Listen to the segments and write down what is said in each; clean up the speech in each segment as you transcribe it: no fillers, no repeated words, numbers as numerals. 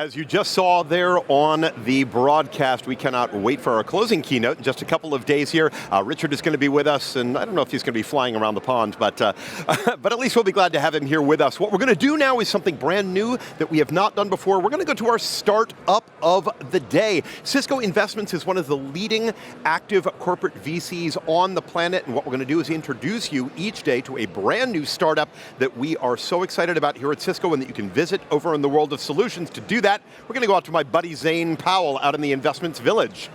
As you just saw there on the broadcast, we cannot wait for our closing keynote in just a couple of days here. Richard is going to be with us, and I don't know if he's going to be flying around the pond, but at least we'll be glad to have him here with us. What we're going to do now is something brand new that we have not done before. We're going to go to our startup of the day. Cisco Investments is one of the leading active corporate VCs on the planet, and what we're going to do is introduce you each day to a brand new startup that we are so excited about here at Cisco and that you can visit over in the world of solutions. To do that, we're going to go out to my buddy Zane Powell out in the Investments Village.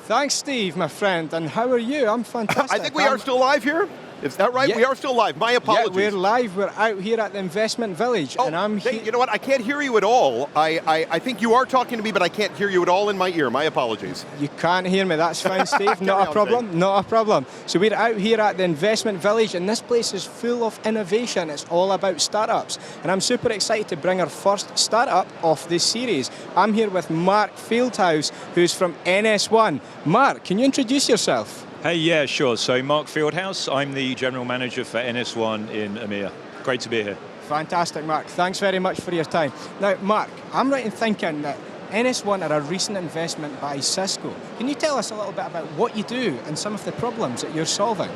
Thanks, Steve, my friend. And how are you? I'm fantastic. I think we are still live here. Is that right? Yeah. We are still live. My apologies. Yeah, we're live. We're out here at the Investment Village, and I'm here. You know what? I can't hear you at all. I think you are talking to me, but I can't hear you at all in my ear. My apologies. You can't hear me. That's fine, Steve. Not a problem. Not a problem. So we're out here at the Investment Village, and this place is full of innovation. It's all about startups, and I'm super excited to bring our first startup of this series. I'm here with Mark Fieldhouse, who's from NS1. Mark, can you introduce yourself? Hey, yeah, sure. So Mark Fieldhouse, I'm the General Manager for NS1 in EMEA. Great to be here. Fantastic, Mark. Thanks very much for your time. Now, Mark, I'm right in thinking that NS1 are a recent investment by Cisco. Can you tell us a little bit about what you do and some of the problems that you're solving?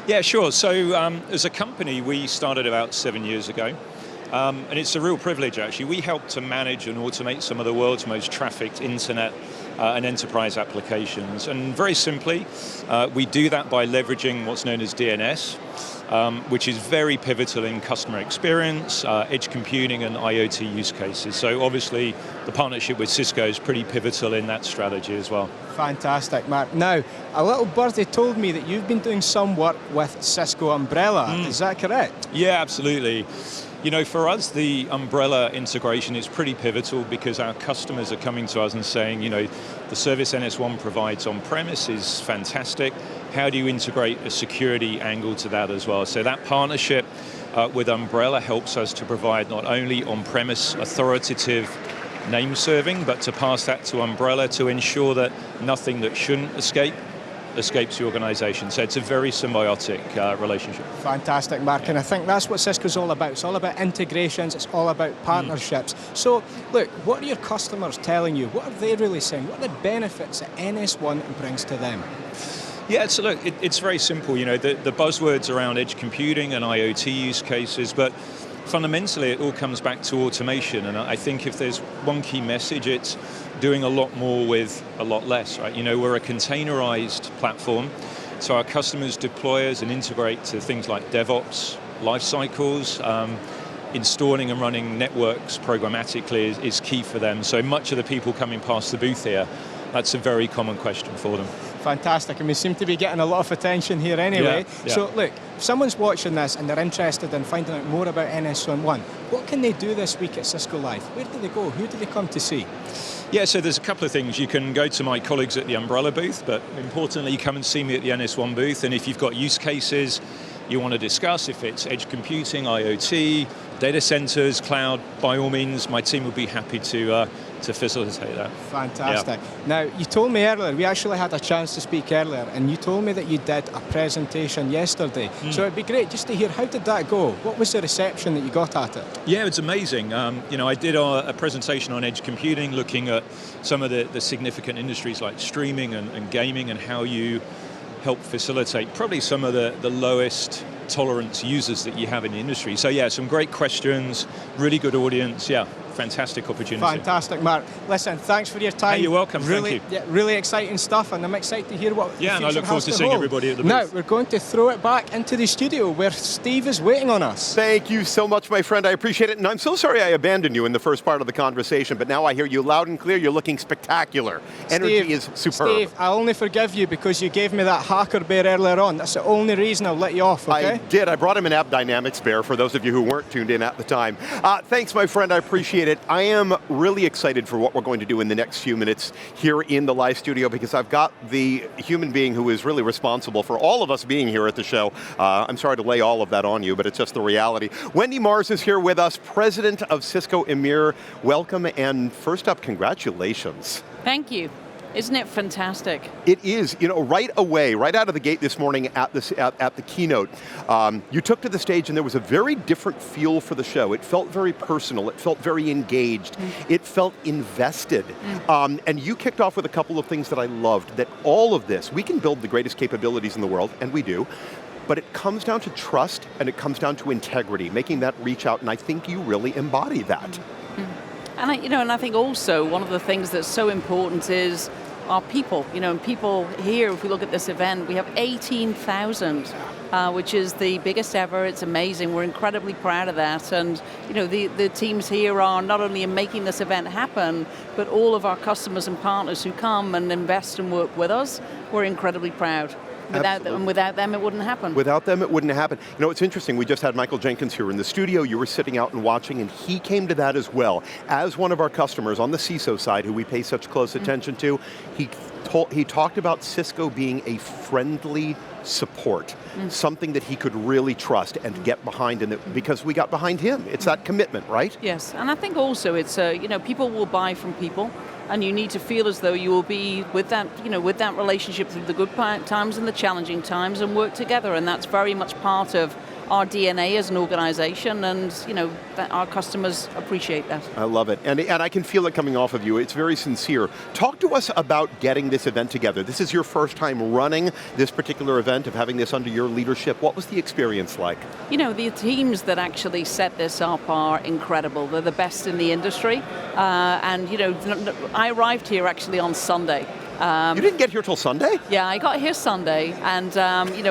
Yeah, sure. So as a company, we started about 7 years ago. And it's a real privilege, actually. We help to manage and automate some of the world's most trafficked internet and enterprise applications. And very simply, we do that by leveraging what's known as DNS, which is very pivotal in customer experience, edge computing, and IoT use cases. So obviously, the partnership with Cisco is pretty pivotal in that strategy as well. Fantastic, Mark. Now, a little birdie told me that you've been doing some work with Cisco Umbrella. Is that correct? Yeah, absolutely. You know, for us, the Umbrella integration is pretty pivotal because our customers are coming to us and saying, you know, the service NS1 provides on-premise is fantastic. How do you integrate a security angle to that as well? So that partnership with Umbrella helps us to provide not only on-premise authoritative name serving, but to pass that to Umbrella to ensure that nothing that shouldn't escapes the organization. So it's a very symbiotic relationship. Fantastic, Mark, and I think that's what Cisco's all about. It's all about integrations, it's all about partnerships. So, look, what are your customers telling you? What are they really saying? What are the benefits that NS1 brings to them? Yeah, so look, it's very simple. You know, the buzzwords around edge computing and IoT use cases, but fundamentally it all comes back to automation. And I think if there's one key message, it's doing a lot more with a lot less, right? You know, we're a containerized platform, so our customers deploy us and integrate to things like DevOps, life cycles, installing and running networks programmatically is key for them. So much of the people coming past the booth here, that's a very common question for them. Fantastic, and we seem to be getting a lot of attention here anyway. Yeah. So look, if someone's watching this and they're interested in finding out more about NS1, what can they do this week at Cisco Live? Where do they go? Who do they come to see? Yeah, so there's a couple of things. You can go to my colleagues at the Umbrella booth, but importantly, come and see me at the NS1 booth. And if you've got use cases you want to discuss, if it's edge computing, IoT, data centers, cloud, by all means, my team would be happy to facilitate that. Fantastic. Now, you told me earlier, we actually had a chance to speak earlier, and you told me that you did a presentation yesterday. So it'd be great just to hear, how did that go? What was the reception that you got at it? Yeah, it's amazing. You know, I did a presentation on edge computing, looking at some of the significant industries like streaming and gaming, and how you help facilitate probably some of the lowest tolerance users that you have in the industry. So yeah, some great questions, really good audience. Yeah, fantastic opportunity. Fantastic, Mark. Listen, thanks for your time. Hey, you're welcome. Really, thank you. Yeah, really exciting stuff, and I'm excited to hear what. Yeah, and I look forward to seeing everybody at the booth. Now we're going to throw it back into the studio where Steve is waiting on us. Thank you so much, my friend. I appreciate it, and I'm so sorry I abandoned you in the first part of the conversation, but now I hear you loud and clear. You're looking spectacular. Energy is superb. Steve, I'll only forgive you because you gave me that hacker bear earlier on. That's the only reason I'll let you off, okay? I did. I brought him an App Dynamics bear for those of you who weren't tuned in at the time. Thanks, my friend. I appreciate it. I am really excited for what we're going to do in the next few minutes here in the live studio, because I've got the human being who is really responsible for all of us being here at the show. I'm sorry to lay all of that on you, but it's just the reality. Wendy Mars is here with us, president of Cisco EMEA. Welcome, and first up, congratulations. Thank you. Isn't it fantastic? It is. You know, right away, right out of the gate this morning at the keynote, you took to the stage and there was a very different feel for the show. It felt very personal. It felt very engaged. It felt invested. And you kicked off with a couple of things that I loved, that all of this, we can build the greatest capabilities in the world, and we do, but it comes down to trust and it comes down to integrity, making that reach out, and I think you really embody that. And I think also one of the things that's so important is our people. And people here, if we look at this event, we have 18,000, which is the biggest ever. It's amazing. We're incredibly proud of that. And the teams here are not only in making this event happen, but all of our customers and partners who come and invest and work with us, we're incredibly proud. Without them, it wouldn't happen. Without them, it wouldn't happen. It's interesting, we just had Michael Jenkins here in the studio. You were sitting out and watching, and he came to that as well. As one of our customers on the CISO side, who we pay such close attention to, he talked about Cisco being a friendly support, something that he could really trust and get behind, because we got behind him. It's that commitment, right? Yes, and I think also it's, people will buy from people, and you need to feel as though you will be with that, with that relationship through the good times and the challenging times, and work together, and that's very much part of our DNA as an organization, and that our customers appreciate that. I love it, and I can feel it coming off of you. It's very sincere. Talk to us about getting this event together. This is your first time running this particular event, of having this under your leadership. What was the experience like? The teams that actually set this up are incredible. They're the best in the industry, and I arrived here actually on Sunday. You didn't get here till Sunday? Yeah, I got here Sunday, and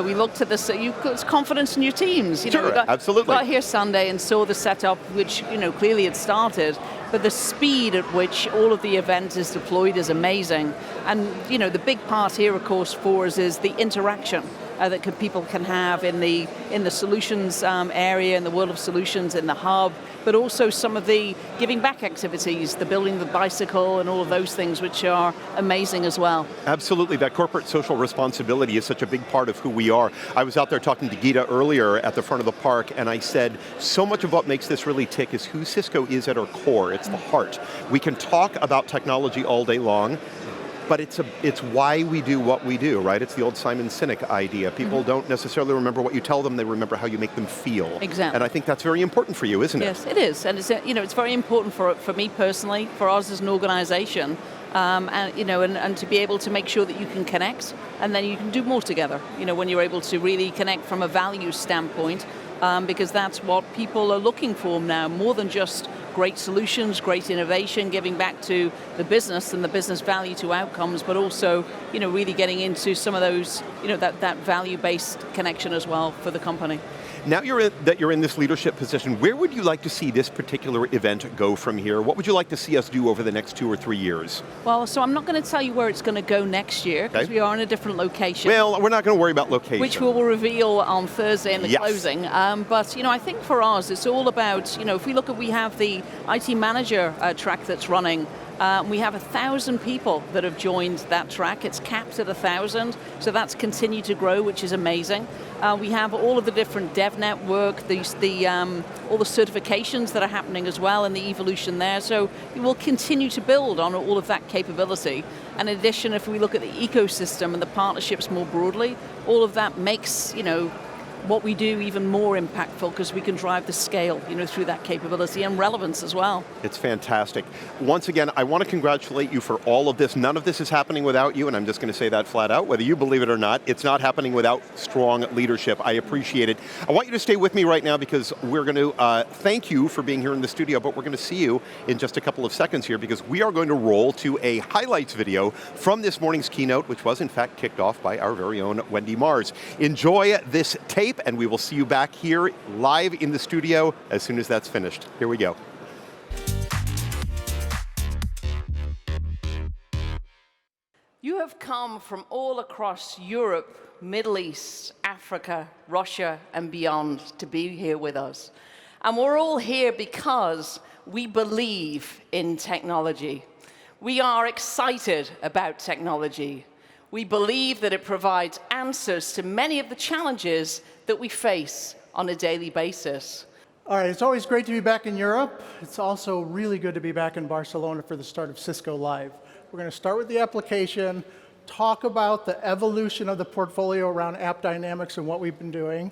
we looked at this. It's confidence in your teams. Sure, absolutely. Got here Sunday and saw the setup, which clearly had started. But the speed at which all of the event is deployed is amazing. And the big part here, of course, for us is the interaction that people can have in the solutions area, in the world of solutions, in the hub, but also some of the giving back activities, the building the bicycle and all of those things, which are amazing as well. Absolutely, that corporate social responsibility is such a big part of who we are. I was out there talking to Geeta earlier at the front of the park, and I said, so much of what makes this really tick is who Cisco is at our core. It's the heart. We can talk about technology all day long, but it's why we do what we do, right? It's the old Simon Sinek idea. People don't necessarily remember what you tell them, they remember how you make them feel. Exactly. And I think that's very important for you, isn't it? Yes, it is. And it's very important for me personally, for us as an organization, and to be able to make sure that you can connect, and then you can do more together, when you're able to really connect from a value standpoint, because that's what people are looking for now, more than just great solutions, great innovation, giving back to the business and the business value to outcomes, but also, really getting into some of those, that value-based connection as well for the company. Now that you're in this leadership position, where would you like to see this particular event go from here? What would you like to see us do over the next 2 or 3 years? Well, so I'm not going to tell you where it's going to go next year, because we are in a different location. Well, we're not going to worry about location. Which we will reveal on Thursday in the closing. But, I think for us, it's all about, if we look at, we have the IT manager track that's running. We have 1,000 people that have joined that track. It's capped at 1,000, so that's continued to grow, which is amazing. We have all of the different dev network, all the certifications that are happening as well, and the evolution there. So we will continue to build on all of that capability. And in addition, if we look at the ecosystem and the partnerships more broadly, all of that makes, what we do even more impactful, because we can drive the scale, through that capability and relevance as well. It's fantastic. Once again, I want to congratulate you for all of this. None of this is happening without you, and I'm just going to say that flat out, whether you believe it or not. It's not happening without strong leadership. I appreciate it. I want you to stay with me right now, because we're going to thank you for being here in the studio, but we're going to see you in just a couple of seconds here, because we are going to roll to a highlights video from this morning's keynote, which was in fact kicked off by our very own Wendy Mars. Enjoy this tape, and we will see you back here live in the studio as soon as that's finished. Here we go. You have come from all across Europe, Middle East, Africa, Russia, and beyond to be here with us. And we're all here because we believe in technology. We are excited about technology. We believe that it provides answers to many of the challenges that we face on a daily basis. All right, it's always great to be back in Europe. It's also really good to be back in Barcelona for the start of Cisco Live. We're going to start with the application, talk about the evolution of the portfolio around app dynamics and what we've been doing.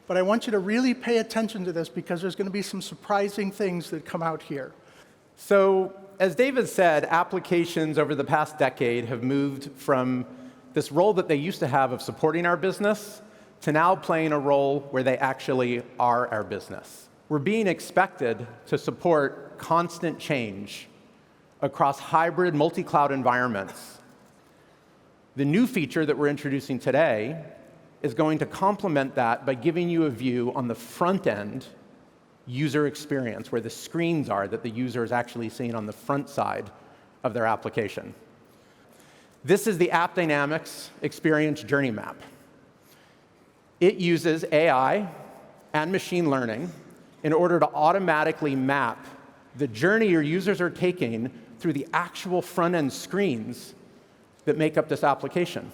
But I want you to really pay attention to this because there's going to be some surprising things that come out here. So, as David said, applications over the past decade have moved from this role that they used to have of supporting our business to now playing a role where they actually are our business. We're being expected to support constant change across hybrid multi-cloud environments. The new feature that we're introducing today is going to complement that by giving you a view on the front end user experience, where the screens are that the user is actually seeing on the front side of their application. This is the App Dynamics Experience Journey Map. It uses AI and machine learning in order to automatically map the journey your users are taking through the actual front-end screens that make up this application.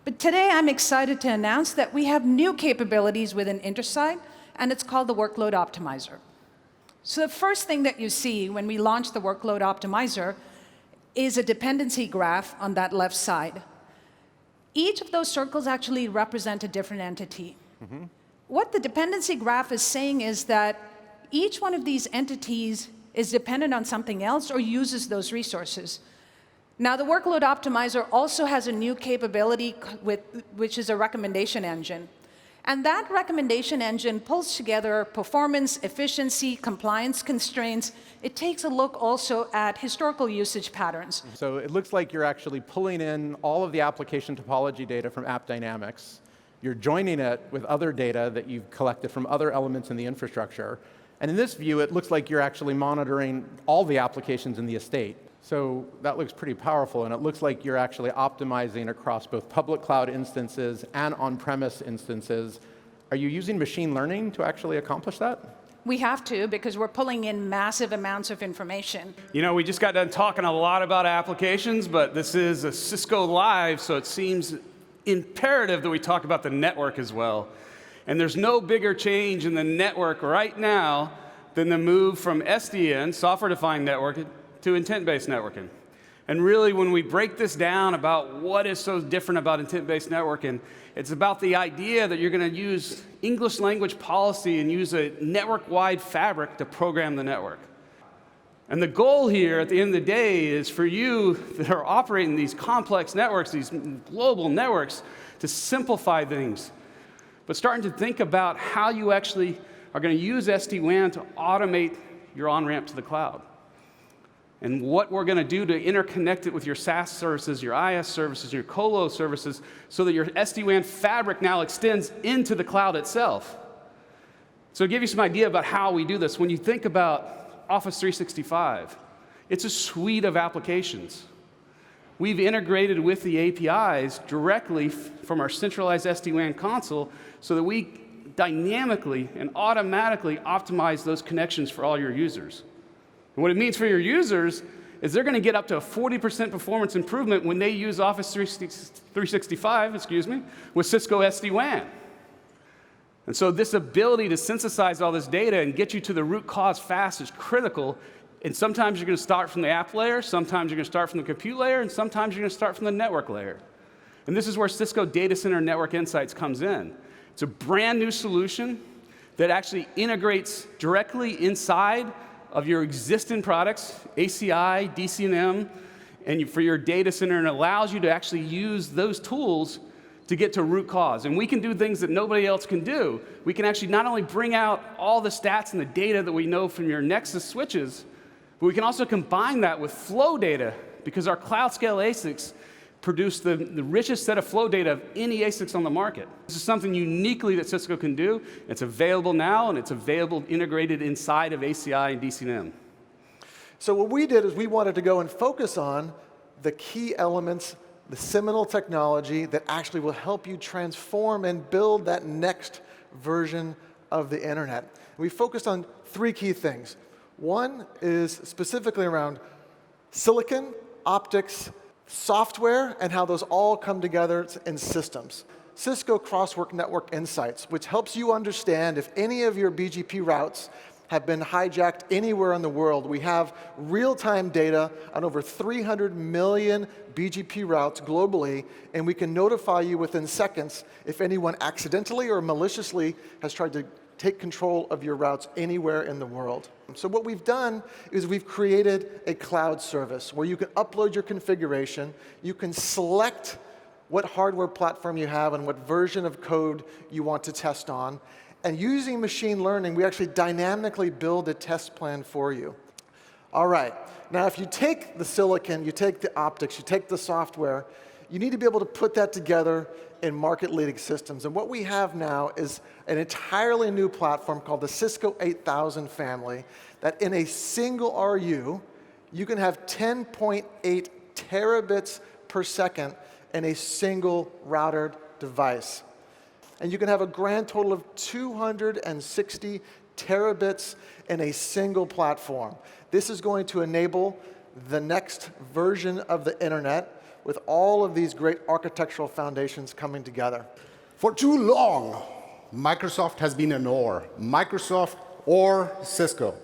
But today I'm excited to announce that we have new capabilities within Intersight, and it's called the Workload Optimizer. So the first thing that you see when we launch the Workload Optimizer is a dependency graph on that left side. Each of those circles actually represent a different entity. What the dependency graph is saying is that each one of these entities is dependent on something else or uses those resources. Now, the Workload Optimizer also has a new capability which is a recommendation engine. And that recommendation engine pulls together performance, efficiency, compliance constraints. It takes a look also at historical usage patterns. So it looks like you're actually pulling in all of the application topology data from App Dynamics. You're joining it with other data that you've collected from other elements in the infrastructure. And in this view, it looks like you're actually monitoring all the applications in the estate. So that looks pretty powerful, and it looks like you're actually optimizing across both public cloud instances and on-premise instances. Are you using machine learning to actually accomplish that? We have to, because we're pulling in massive amounts of information. You know, we just got done talking a lot about applications, but this is a Cisco Live, so it seems imperative that we talk about the network as well. And there's no bigger change in the network right now than the move from SDN, software-defined networking, to intent-based networking. And really, when we break this down about what is so different about intent-based networking, it's about the idea that you're going to use English language policy and use a network-wide fabric to program the network. And the goal here, at the end of the day, is for you that are operating these complex networks, these global networks, to simplify things, but starting to think about how you actually are going to use SD-WAN to automate your on-ramp to the cloud. And what we're going to do to interconnect it with your SaaS services, your IaaS services, your colo services, so that your SD-WAN fabric now extends into the cloud itself. So to give you some idea about how we do this, when you think about Office 365, it's a suite of applications. We've integrated with the APIs directly from our centralized SD-WAN console so that we dynamically and automatically optimize those connections for all your users. And what it means for your users is they're going to get up to a 40% performance improvement when they use Office 365, with Cisco SD-WAN. And so this ability to synthesize all this data and get you to the root cause fast is critical. And sometimes you're going to start from the app layer, sometimes you're going to start from the compute layer, and sometimes you're going to start from the network layer. And this is where Cisco Data Center Network Insights comes in. It's a brand new solution that actually integrates directly inside of your existing products, ACI, DCNM, and for your data center, and allows you to actually use those tools to get to root cause. And we can do things that nobody else can do. We can actually not only bring out all the stats and the data that we know from your Nexus switches, but we can also combine that with flow data, because our cloud scale ASICs produce the richest set of flow data of any ASICs on the market. This is something uniquely that Cisco can do. It's available now, and it's available integrated inside of ACI and DCNM. So what we did is we wanted to go and focus on the key elements, the seminal technology that actually will help you transform and build that next version of the internet. We focused on three key things. One is specifically around silicon, optics, software, and how those all come together in systems. Cisco Crosswork Network Insights, which helps you understand if any of your BGP routes have been hijacked anywhere in the world. We have real-time data on over 300 million BGP routes globally, and we can notify you within seconds if anyone accidentally or maliciously has tried to take control of your routes anywhere in the world. So what we've done is we've created a cloud service where you can upload your configuration, you can select what hardware platform you have and what version of code you want to test on. And using machine learning, we actually dynamically build a test plan for you. All right, now if you take the silicon, you take the optics, you take the software, you need to be able to put that together in market-leading systems. And what we have now is an entirely new platform called the Cisco 8000 family that in a single RU, you can have 10.8 terabits per second in a single routed device. And you can have a grand total of 260 terabits in a single platform. This is going to enable the next version of the internet with all of these great architectural foundations coming together. For too long, Microsoft has been an or. Microsoft or Cisco.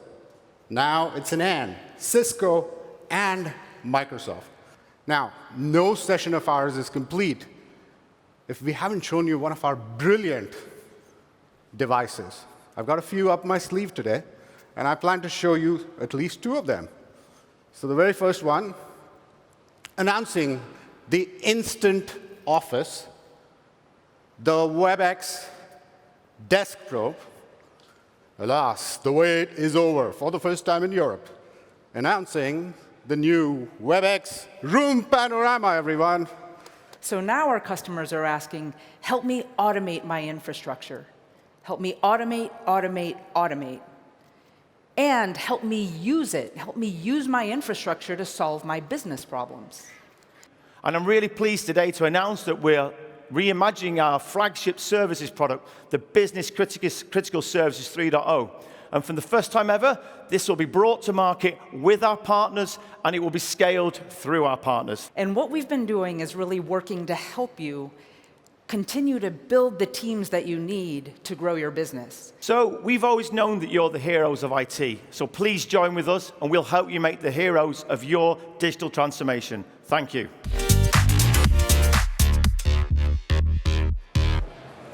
Now it's an and. Cisco and Microsoft. Now, no session of ours is complete if we haven't shown you one of our brilliant devices. I've got a few up my sleeve today, and I plan to show you at least two of them. So the very first one, announcing the Instant Office, the WebEx Desk Probe. Alas, the wait is over for the first time in Europe. Announcing the new WebEx Room Panorama, everyone. So now our customers are asking, help me automate my infrastructure. Help me automate, automate, automate. And help me use it. Help me use my infrastructure to solve my business problems. And I'm really pleased today to announce that we're reimagining our flagship services product, the Business Critical Services 3.0. And for the first time ever, this will be brought to market with our partners, and it will be scaled through our partners. And what we've been doing is really working to help you continue to build the teams that you need to grow your business. So we've always known that you're the heroes of IT. So please join with us, and we'll help you make the heroes of your digital transformation. Thank you.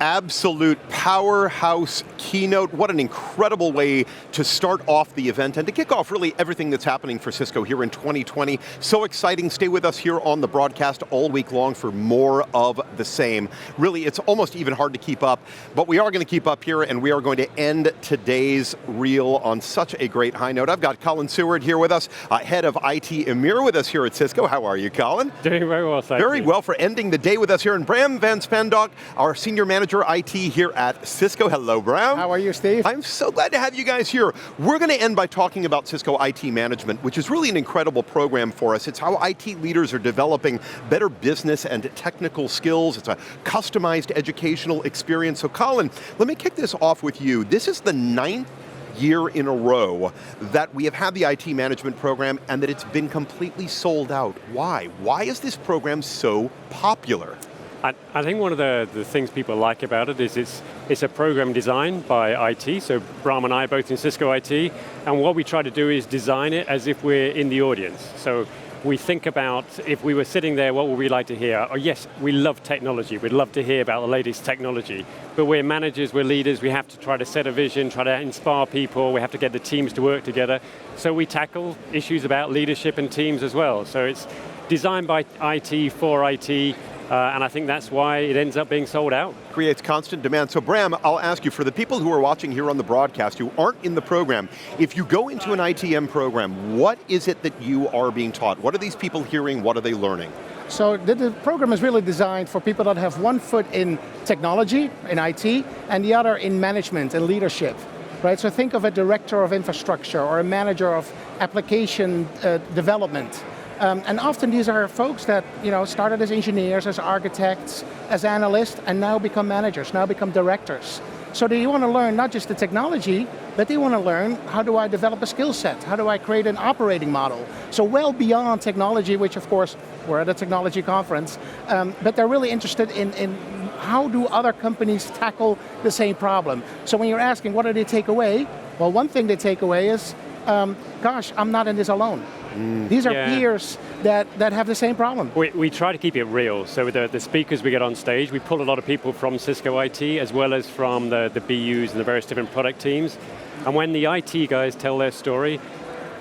Absolute powerhouse keynote. What an incredible way to start off the event and to kick off really everything that's happening for Cisco here in 2020. So exciting. Stay with us here on the broadcast all week long for more of the same. Really, it's almost even hard to keep up, but we are going to keep up here, and we are going to end today's reel on such a great high note. I've got Colin Seward here with us, head of IT EMEA with us here at Cisco. How are you, Colin? Doing very well, thank you. Very well for ending the day with us here. And Bram Van Spandock, our senior manager IT here at Cisco. Hello, Bram. How are you, Steve? I'm so glad to have you guys here. We're going to end by talking about Cisco IT Management, which is really an incredible program for us. It's how IT leaders are developing better business and technical skills. It's a customized educational experience. So Colin, let me kick this off with you. This is the 9th year in a row that we have had the IT management program and that it's been completely sold out. Why? Why is this program so popular? I think one of the things people like about it is it's a program designed by IT, so Bram and I are both in Cisco IT, and what we try to do is design it as if we're in the audience. So we think about, if we were sitting there, what would we like to hear? Oh yes, we love technology, we'd love to hear about the latest technology, but we're managers, we're leaders, we have to try to set a vision, try to inspire people, we have to get the teams to work together, so we tackle issues about leadership and teams as well. So it's designed by IT for IT, and I think that's why it ends up being sold out. Creates constant demand. So Bram, I'll ask you, for the people who are watching here on the broadcast who aren't in the program, if you go into an ITM program, what is it that you are being taught? What are these people hearing? What are they learning? So the program is really designed for people that have one foot in technology, in IT, and the other in management and leadership. Right? So think of a director of infrastructure or a manager of application development. And often these are folks that started as engineers, as architects, as analysts, and now become managers, now become directors. So they want to learn not just the technology, but they want to learn, how do I develop a skill set? How do I create an operating model? So well beyond technology, which of course, we're at a technology conference, but they're really interested in how do other companies tackle the same problem. So when you're asking what do they take away, Well, one thing they take away is, gosh, I'm not in this alone. These are peers that have the same problem. We try to keep it real. So with the speakers we get on stage, we pull a lot of people from Cisco IT as well as from the BUs and the various different product teams. And when the IT guys tell their story,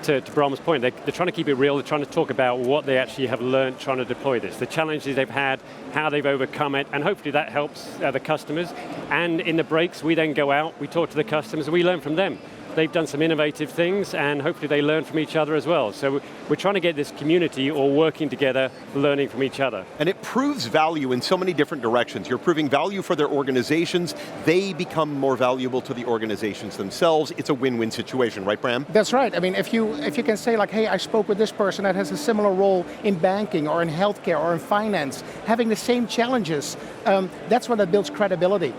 to Bram's point, they're trying to keep it real. They're trying to talk about what they actually have learned trying to deploy this, the challenges they've had, how they've overcome it, and hopefully that helps the customers. And in the breaks, we then go out, we talk to the customers, and we learn from them. They've done some innovative things, and hopefully they learn from each other as well. So we're trying to get this community all working together, learning from each other. And it proves value in so many different directions. You're proving value for their organizations. They become more valuable to the organizations themselves. It's a win-win situation, right, Bram? That's right. I mean, if you can say like, hey, I spoke with this person that has a similar role in banking or in healthcare or in finance, having the same challenges, that's what that builds credibility.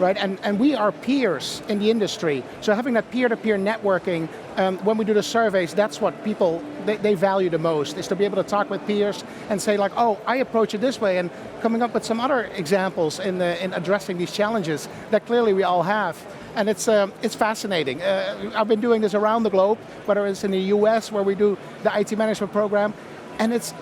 Right, and we are peers in the industry, so having that peer-to-peer networking, when we do the surveys, that's what people, they value the most, is to be able to talk with peers and say like, oh, I approach it this way, and coming up with some other examples in addressing these challenges that clearly we all have. And it's fascinating. I've been doing this around the globe, whether it's in the US where we do the IT management program, and it's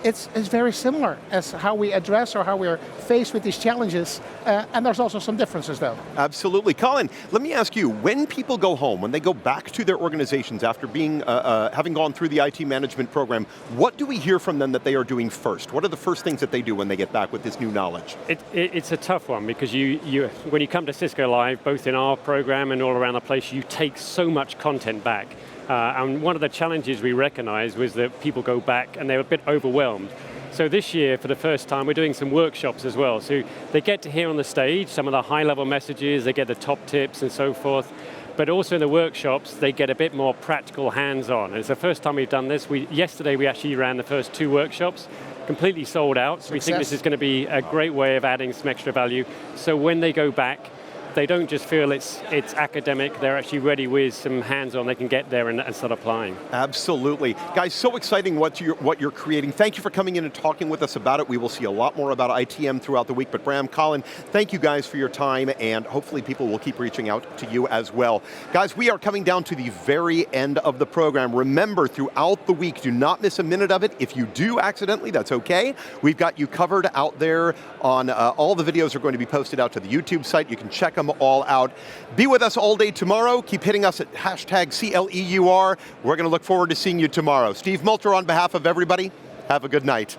very similar as how we address or how we're faced with these challenges, and there's also some differences though. Absolutely. Colin, let me ask you, when people go home, when they go back to their organizations after being, having gone through the IT management program, what do we hear from them that they are doing first? What are the first things that they do when they get back with this new knowledge? It's a tough one because when you come to Cisco Live, both in our program and all around the place, you take so much content back. And one of the challenges we recognized was that people go back and they're a bit overwhelmed. So this year, for the first time, we're doing some workshops as well. So they get to hear on the stage some of the high-level messages, they get the top tips and so forth. But also in the workshops, they get a bit more practical hands-on. It's the first time we've done this. Yesterday, we actually ran the first 2 workshops, completely sold out. So we think this is going to be a great way of adding some extra value. So when they go back, they don't just feel it's academic, they're actually ready with some hands-on, they can get there and start applying. Absolutely. Guys, so exciting what you're creating. Thank you for coming in and talking with us about it. We will see a lot more about ITM throughout the week, but Bram, Colin, thank you guys for your time, and hopefully people will keep reaching out to you as well. Guys, we are coming down to the very end of the program. Remember, throughout the week, do not miss a minute of it. If you do accidentally, that's okay. We've got you covered out there on, all the videos are going to be posted out to the YouTube site. You can check them all out. Be with us all day tomorrow. Keep hitting us at #CLEUR. We're going to look forward to seeing you tomorrow. Steve Moulter on behalf of everybody, have a good night.